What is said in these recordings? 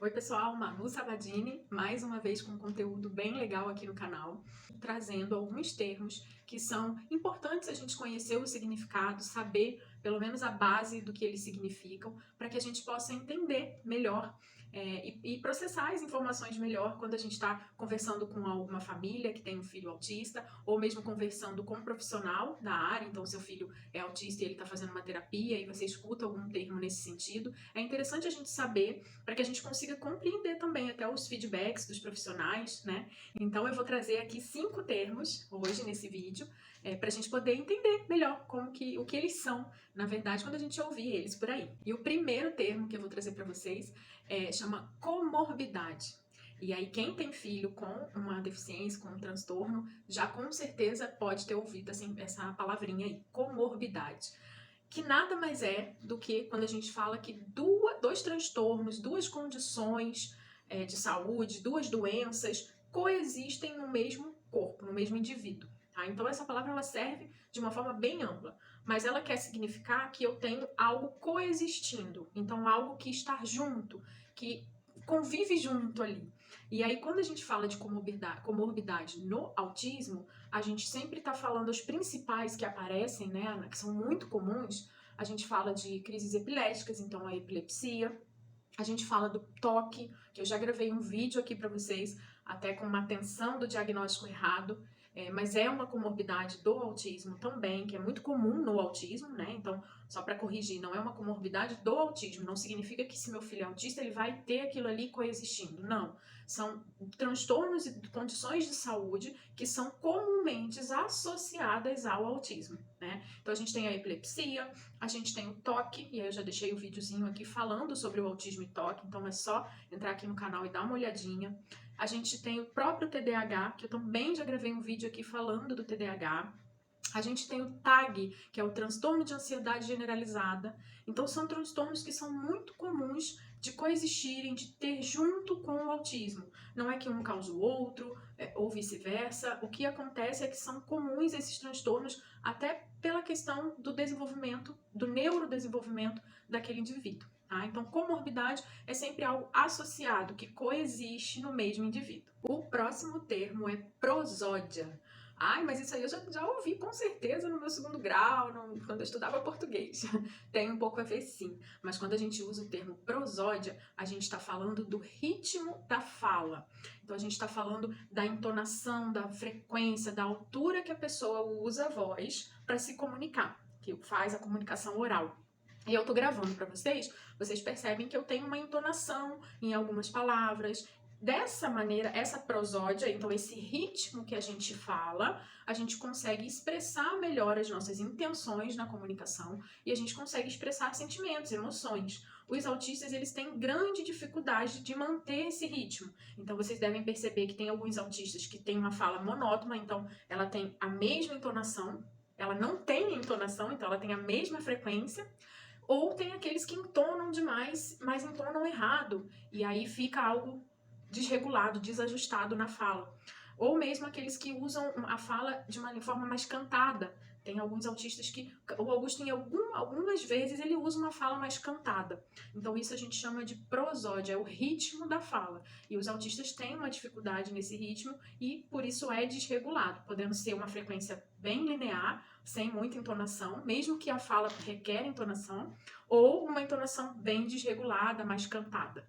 Oi pessoal, Manu Sabadini, mais uma vez com um conteúdo bem legal aqui no canal, trazendo alguns termos que são importantes a gente conhecer o significado, saber pelo menos a base do que eles significam, para que a gente possa entender melhor e processar as informações melhor quando a gente está conversando com alguma família que tem um filho autista, ou mesmo conversando com um profissional da área. Então seu filho é autista e ele está fazendo uma terapia e você escuta algum termo nesse sentido. É interessante a gente saber para que a gente consiga compreender também até os feedbacks dos profissionais, né? Então eu vou trazer aqui 5 termos hoje nesse vídeo, para a gente poder entender melhor o que eles são, na verdade, quando a gente ouvir eles por aí. E o primeiro termo que eu vou trazer para vocês chama comorbidade. E aí quem tem filho com uma deficiência, com um transtorno, já com certeza pode ter ouvido assim, essa palavrinha aí, comorbidade. Que nada mais é do que quando a gente fala que dois transtornos, duas condições de saúde, duas doenças coexistem no mesmo corpo, no mesmo indivíduo. Tá? Então essa palavra ela serve de uma forma bem ampla, mas ela quer significar que eu tenho algo coexistindo, então algo que está junto, que convive junto ali. E aí quando a gente fala de comorbidade no autismo, a gente sempre está falando os principais que aparecem, né, que são muito comuns. A gente fala de crises epiléticas, então a epilepsia. A gente fala do toque, que eu já gravei um vídeo aqui para vocês, até com uma atenção do diagnóstico errado, mas é uma comorbidade do autismo também, que é muito comum no autismo, né? Então, só para corrigir, não é uma comorbidade do autismo, não significa que se meu filho é autista, ele vai ter aquilo ali coexistindo, não. São transtornos e condições de saúde que são comumente associadas ao autismo, né? Então, a gente tem a epilepsia, a gente tem o toque, e aí eu já deixei o videozinho aqui falando sobre o autismo e toque, então é só entrar aqui no canal e dar uma olhadinha. A gente tem o próprio TDAH, que eu também já gravei um vídeo aqui falando do TDAH. A gente tem o TAG, que é o transtorno de ansiedade generalizada. Então são transtornos que são muito comuns de coexistirem, de ter junto com o autismo. Não é que um causa o outro, ou vice-versa. O que acontece é que são comuns esses transtornos até pela questão do desenvolvimento, do neurodesenvolvimento daquele indivíduo. Tá? Então, comorbidade é sempre algo associado, que coexiste no mesmo indivíduo. O próximo termo é prosódia. Ai, mas isso aí eu já ouvi com certeza no meu segundo grau, quando eu estudava português. Tem um pouco a ver sim, mas quando a gente usa o termo prosódia, a gente está falando do ritmo da fala. Então a gente está falando da entonação, da frequência, da altura que a pessoa usa a voz para se comunicar, que faz a comunicação oral. E eu tô gravando para vocês percebem que eu tenho uma entonação em algumas palavras. Dessa maneira, essa prosódia, então esse ritmo que a gente fala, a gente consegue expressar melhor as nossas intenções na comunicação e a gente consegue expressar sentimentos, emoções. Os autistas, eles têm grande dificuldade de manter esse ritmo. Então vocês devem perceber que tem alguns autistas que têm uma fala monótona, então ela tem a mesma entonação, ela não tem entonação, então ela tem a mesma frequência. Ou tem aqueles que entonam demais, mas entonam errado, e aí fica algo desregulado, desajustado na fala. Ou mesmo aqueles que usam a fala de uma forma mais cantada. Tem alguns autistas que, o Augusto, algumas vezes, ele usa uma fala mais cantada. Então isso a gente chama de prosódia, é o ritmo da fala. E os autistas têm uma dificuldade nesse ritmo e por isso é desregulado, podendo ser uma frequência bem linear, sem muita entonação, mesmo que a fala requer entonação, ou uma entonação bem desregulada, mais cantada.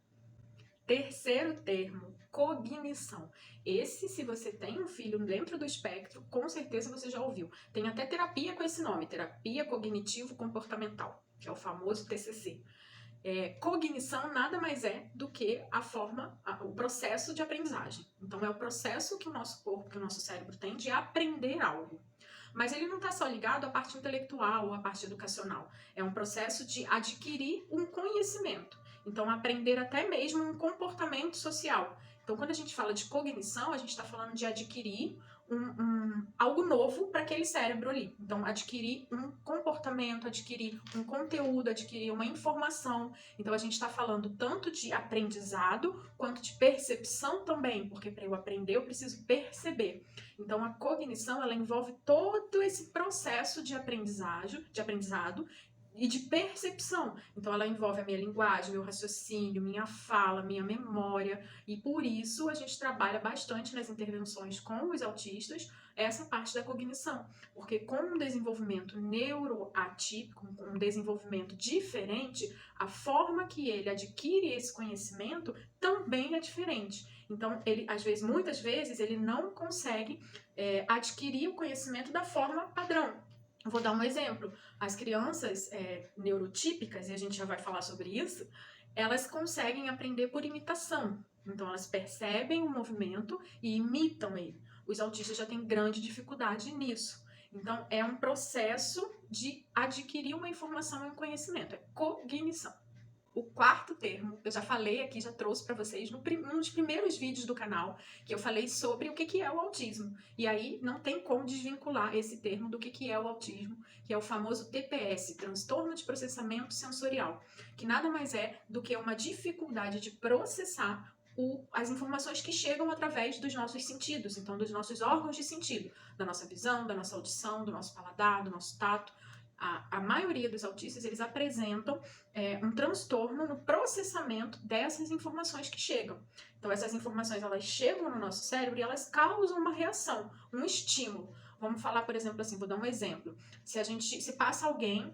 Terceiro termo, cognição. Esse, se você tem um filho dentro do espectro, com certeza você já ouviu. Tem até terapia com esse nome, terapia cognitivo-comportamental, que é o famoso TCC. Cognição nada mais é do que o processo de aprendizagem. Então é o processo que o nosso corpo, que o nosso cérebro tem de aprender algo. Mas ele não está só ligado à parte intelectual ou à parte educacional. É um processo de adquirir um conhecimento. Então, aprender até mesmo um comportamento social. Então, quando a gente fala de cognição, a gente está falando de adquirir algo novo para aquele cérebro ali. Então, adquirir um comportamento, adquirir um conteúdo, adquirir uma informação. Então, a gente está falando tanto de aprendizado quanto de percepção também, porque para eu aprender eu preciso perceber. Então, a cognição ela envolve todo esse processo de aprendizado e de percepção. Então ela envolve a minha linguagem, meu raciocínio, minha fala, minha memória, e por isso a gente trabalha bastante nas intervenções com os autistas essa parte da cognição, porque com um desenvolvimento neuroatípico, com um desenvolvimento diferente, a forma que ele adquire esse conhecimento também é diferente. Então, ele, às vezes, muitas vezes, ele não consegue adquirir o conhecimento da forma padrão. Eu vou dar um exemplo. As crianças neurotípicas, e a gente já vai falar sobre isso, elas conseguem aprender por imitação. Então, elas percebem o movimento e imitam ele. Os autistas já têm grande dificuldade nisso. Então, é um processo de adquirir uma informação e um conhecimento. É cognição. O quarto termo, eu já falei aqui, já trouxe para vocês num dos primeiros vídeos do canal, que eu falei sobre o que é o autismo. E aí não tem como desvincular esse termo do que é o autismo, que é o famoso TPS, Transtorno de Processamento Sensorial, que nada mais é do que uma dificuldade de processar as informações que chegam através dos nossos sentidos, então dos nossos órgãos de sentido, da nossa visão, da nossa audição, do nosso paladar, do nosso tato. A maioria dos autistas, eles apresentam um transtorno no processamento dessas informações que chegam. Então, essas informações, elas chegam no nosso cérebro e elas causam uma reação, um estímulo. Vamos falar, por exemplo, assim, vou dar um exemplo. Se passa alguém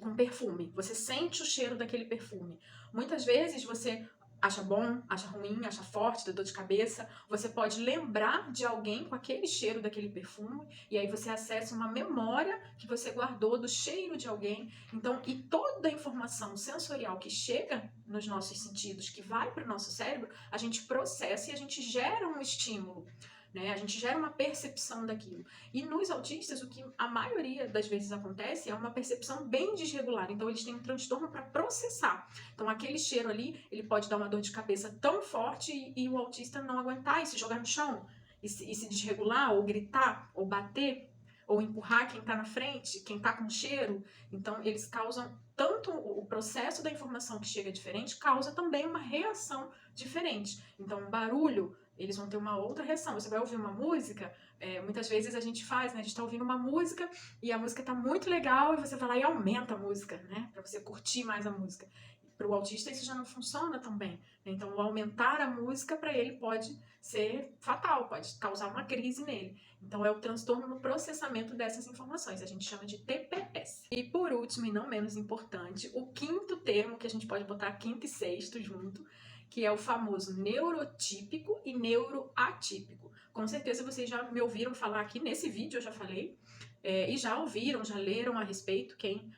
com perfume, você sente o cheiro daquele perfume. Muitas vezes você acha bom, acha ruim, acha forte, dá dor de cabeça, você pode lembrar de alguém com aquele cheiro daquele perfume, e aí você acessa uma memória que você guardou do cheiro de alguém. Então, e toda a informação sensorial que chega nos nossos sentidos, que vai para o nosso cérebro, a gente processa e a gente gera um estímulo. Né? A gente gera uma percepção daquilo. E nos autistas, o que a maioria das vezes acontece é uma percepção bem desregulada. Então, eles têm um transtorno para processar. Então, aquele cheiro ali, ele pode dar uma dor de cabeça tão forte e o autista não aguentar e se jogar no chão, e se desregular, ou gritar, ou bater, ou empurrar quem está na frente, quem está com cheiro. Então, eles causam tanto o processo da informação que chega diferente, causa também uma reação diferente. Então, um barulho, eles vão ter uma outra reação. Você vai ouvir uma música, muitas vezes a gente faz, né? A gente tá ouvindo uma música e a música tá muito legal e você vai lá e aumenta a música, né? Pra você curtir mais a música. Para o autista isso já não funciona tão bem. Então, o aumentar a música para ele pode ser fatal, pode causar uma crise nele. Então, é o transtorno no processamento dessas informações. A gente chama de TPS. E por último, e não menos importante, o quinto termo, que a gente pode botar quinto e sexto junto, que é o famoso neurotípico e neuroatípico. Com certeza vocês já me ouviram falar aqui nesse vídeo, eu já falei, e já ouviram, já leram a respeito, quem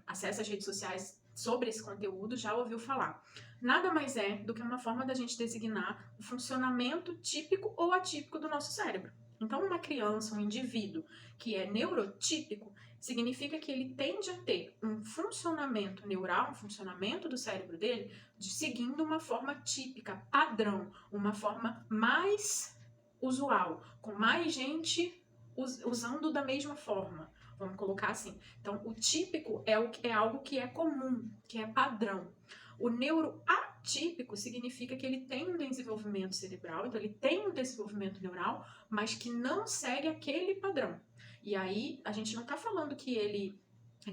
acessa as redes sociais sobre esse conteúdo já ouviu falar. Nada mais é do que uma forma da gente designar o funcionamento típico ou atípico do nosso cérebro. Então, uma criança, um indivíduo que é neurotípico, significa que ele tende a ter um funcionamento neural, um funcionamento do cérebro dele, seguindo uma forma típica, padrão, uma forma mais usual, com mais gente usando da mesma forma. Vamos colocar assim. Então, o típico é algo que é comum, que é padrão. O neuroatípico significa que ele tem um desenvolvimento cerebral, então ele tem um desenvolvimento neural, mas que não segue aquele padrão. E aí, a gente não está falando que ele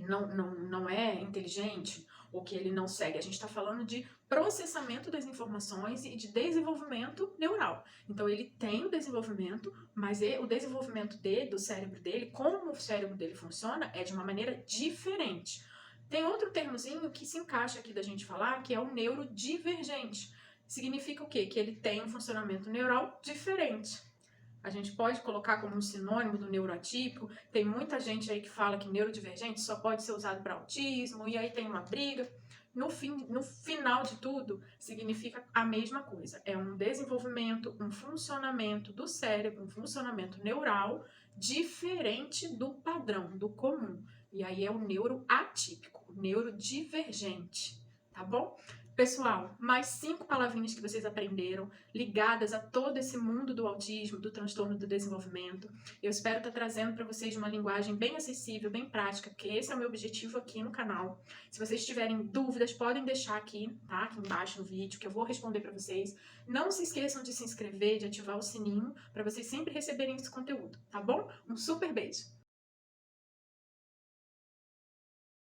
não é inteligente ou que ele não segue. A gente está falando de processamento das informações e de desenvolvimento neural. Então, ele tem o desenvolvimento, mas o desenvolvimento do cérebro dele, como o cérebro dele funciona, é de uma maneira diferente. Tem outro termozinho que se encaixa aqui da gente falar, que é o neurodivergente. Significa o quê? Que ele tem um funcionamento neural diferente. A gente pode colocar como um sinônimo do neuroatípico. Tem muita gente aí que fala que neurodivergente só pode ser usado para autismo, e aí tem uma briga. No final de tudo, significa a mesma coisa. É um desenvolvimento, um funcionamento do cérebro, um funcionamento neural diferente do padrão, do comum. E aí é o neuroatípico, o neurodivergente, tá bom? Pessoal, mais 5 palavrinhas que vocês aprenderam ligadas a todo esse mundo do autismo, do transtorno do desenvolvimento. Eu espero estar trazendo para vocês uma linguagem bem acessível, bem prática, porque esse é o meu objetivo aqui no canal. Se vocês tiverem dúvidas, podem deixar aqui, tá? Aqui embaixo no vídeo, que eu vou responder para vocês. Não se esqueçam de se inscrever, de ativar o sininho, para vocês sempre receberem esse conteúdo, tá bom? Um super beijo!